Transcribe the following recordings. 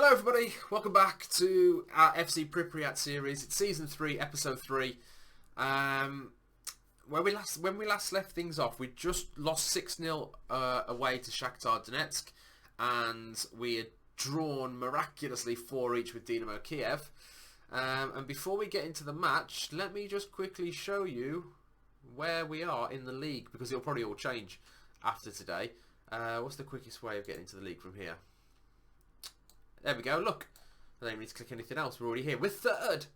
Hello everybody, welcome back to our FC Pripyat series. It's season 3, episode 3. When we last left things off, we just lost 6-0 away to Shakhtar Donetsk, and we had drawn miraculously 4 each with Dynamo Kiev. And before we get into the match, let me just quickly show you where we are in the league, because it'll probably all change after today. What's the quickest way of getting into the league from here? There we go, look. I don't even need to click anything else. We're already here. We're third.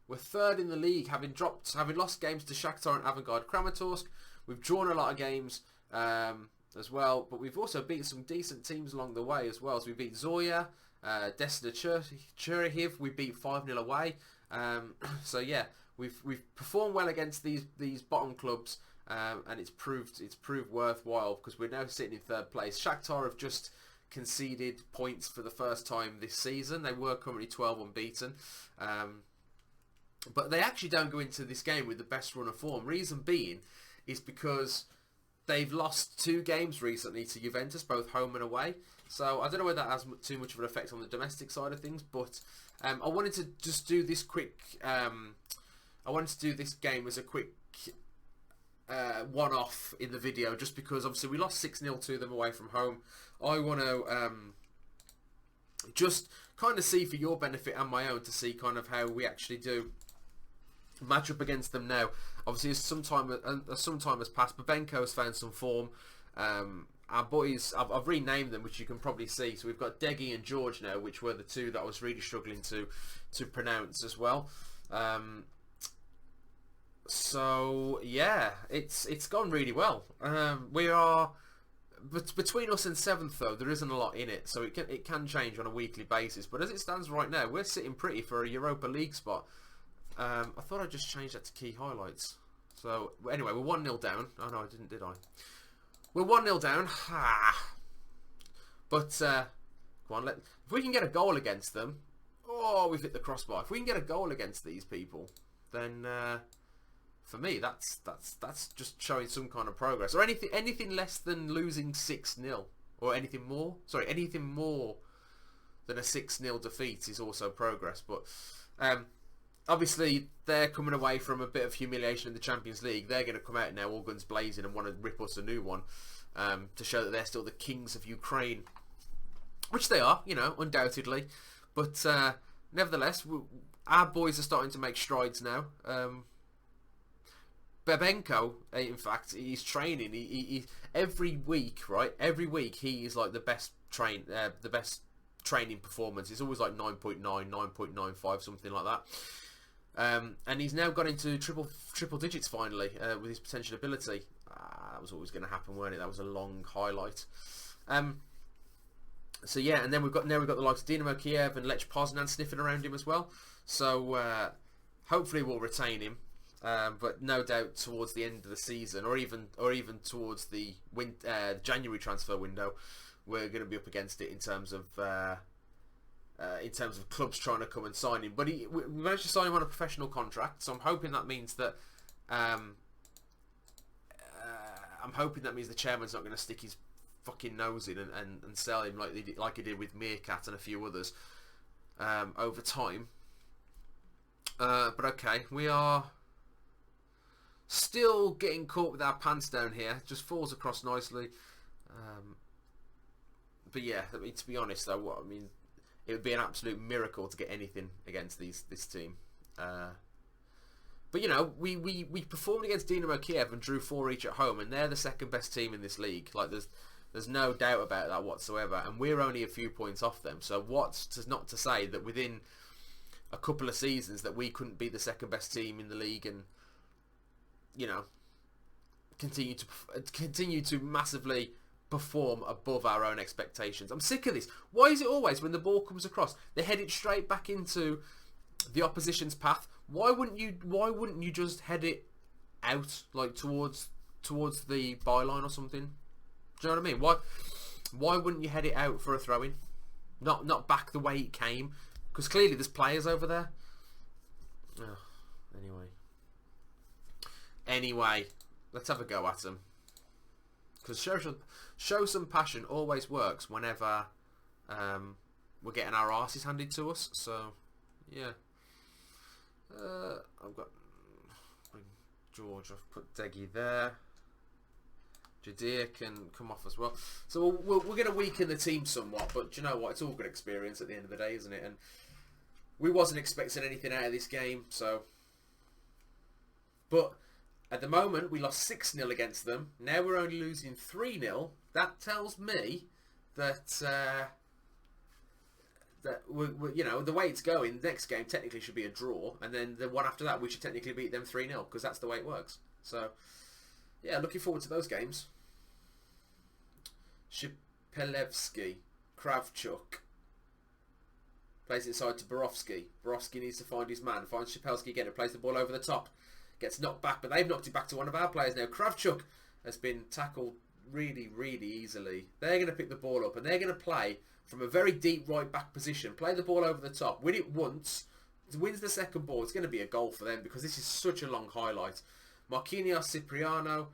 We're third in the league, having lost games to Shakhtar and Avangard Kramatorsk. We've drawn a lot of games as well, but we've also beaten some decent teams along the way as well. So we beat Zoya, Desna Chernihiv. We beat 5-0 away. So yeah, we've performed well against these bottom clubs, and it's proved worthwhile because we're now sitting in third place. Shakhtar have just conceded points for the first time this season. They were currently 12 unbeaten, but they actually don't go into this game with the best run of form. Reason being is because they've lost 2 games recently to Juventus, both home and away. So I don't know whether that has too much of an effect on the domestic side of things, but I wanted to just do this quick. I wanted to do this game as a quick one-off in the video, just because obviously we lost 6-0 to them away from home. I want to just kind of see, for your benefit and my own, to see kind of how we actually do match up against them now. Obviously, as some time has passed, Babenko has found some form. Our boys, I've renamed them, which you can probably see. So we've got Degi and George now, which were the 2 that I was really struggling to pronounce as well. So yeah, it's gone really well. We are between us and 7th though. There isn't a lot in it, so it can change on a weekly basis. But as it stands right now, we're sitting pretty for a Europa League spot. I thought I'd just change that to key highlights. So anyway, we're 1-0 down. Oh no, I didn't, did I? We're 1-0 down. But come on, if we can get a goal against them. Oh, we've hit the crossbar. If we can get a goal against these people, then for me, that's just showing some kind of progress. Or anything less than losing 6-0, or anything more. Sorry, anything more than a 6-0 defeat is also progress. But obviously, they're coming away from a bit of humiliation in the Champions League. They're going to come out now, all guns blazing, and want to rip us a new one to show that they're still the kings of Ukraine, which they are, you know, undoubtedly. But nevertheless, our boys are starting to make strides now. Babenko, in fact, he's training. He every week, right? Every week he is like the best training performance. It's always like 9.9, 9.95, something like that. And he's now got into triple digits finally with his potential ability. That was always going to happen, weren't it? That was a long highlight. So yeah, and then we've got the likes of Dynamo Kiev and Lech Poznan sniffing around him as well. So hopefully we'll retain him. But no doubt towards the end of the season, or even towards the January transfer window, we're going to be up against it in terms of clubs trying to come and sign him. But we managed to sign him on a professional contract, so I'm hoping that means that the chairman's not going to stick his fucking nose in and sell him like he did with Meerkat and a few others over time. But okay, we are still getting caught with our pants down here. Just falls across nicely. But yeah, I mean, to be honest though, it would be an absolute miracle to get anything against this team. But you know, we performed against Dynamo Kiev and drew 4 each at home, and they're the second best team in this league. Like there's no doubt about that whatsoever, and we're only a few points off them. So what's not to say that within a couple of seasons that we couldn't be the second best team in the league, and you know, continue to massively perform above our own expectations. I'm sick of this. Why is it always when the ball comes across, they head it straight back into the opposition's path? Why wouldn't you just head it out, like towards the byline or something? Do you know what I mean? Why wouldn't you head it out for a throw-in? Not back the way it came, because clearly there's players over there. Oh, anyway, let's have a go at them. Because show some passion always works whenever we're getting our arses handed to us. So, yeah. I've got George. I've put Deggy there. Judea can come off as well. So we're going to weaken the team somewhat, but do you know what? It's all good experience at the end of the day, isn't it? And we wasn't expecting anything out of this game, so. But at the moment, we lost 6-0 against them. Now we're only losing 3-0. That tells me that you know, the way it's going, the next game technically should be a draw, and then the one after that we should technically beat them 3-0 because that's the way it works. So. Yeah, looking forward to those games. Shipelevsky, Kravchuk. Plays inside to Borowski. Borowski needs to find his man. Finds Shipelski again and plays the ball over the top. Gets knocked back, but they've knocked it back to one of our players now. Kravchuk has been tackled really, really easily. They're going to pick the ball up and they're going to play from a very deep right back position. Play the ball over the top. Win it once. Wins the second ball. It's going to be a goal for them because this is such a long highlight. Marquinhos Cipriano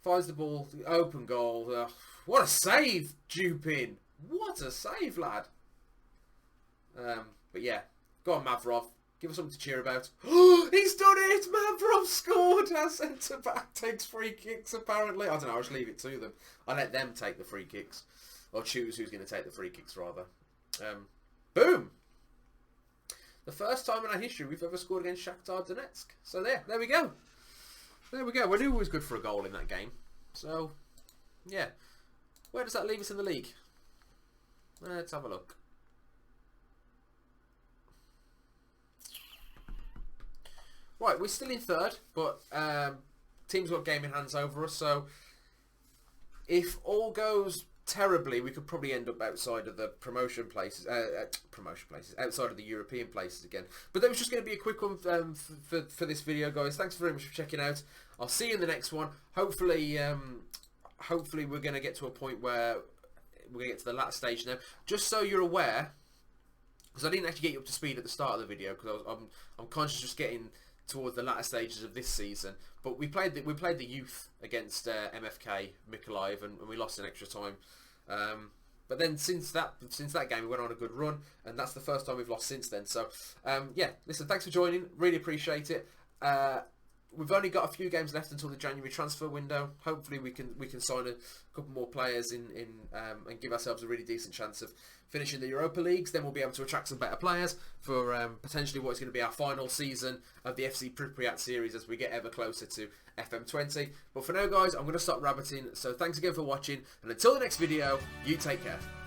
finds the ball, open goal. What a save, Dupin! What a save, lad! But yeah, go on, Mavrov. Give us something to cheer about. He's done it! Mavrov scored! Our centre back takes free kicks. Apparently, I don't know. I'll just leave it to them. I let them take the free kicks, or choose who's going to take the free kicks rather. Boom! The first time in our history we've ever scored against Shakhtar Donetsk. So there we go. There we go. We knew it was good for a goal in that game. So, yeah. Where does that leave us in the league? Let's have a look. Right, we're still in third, but teams got game in hands over us. So, if all goes terribly, we could probably end up outside of the promotion places, outside of the European places again. But that was just going to be a quick one for this video, guys. Thanks very much for checking out. I'll see you in the next one. Hopefully, hopefully we're going to get to a point where we're going to get to the latter stage now. Just so you're aware, because I didn't actually get you up to speed at the start of the video, because I'm conscious just getting towards the latter stages of this season. But we played the youth against MFK Mykolaiv, and we lost in extra time. But then since that game, we went on a good run, and that's the first time we've lost since then. So yeah, listen, thanks for joining. Really appreciate it. We've only got a few games left until the January transfer window. Hopefully we can sign a couple more players in and give ourselves a really decent chance of finishing the Europa Leagues. Then we'll be able to attract some better players for potentially what's going to be our final season of the FC Pripyat series as we get ever closer to FM20. But for now, guys, I'm going to stop rabbiting. So thanks again for watching, and until the next video, you take care.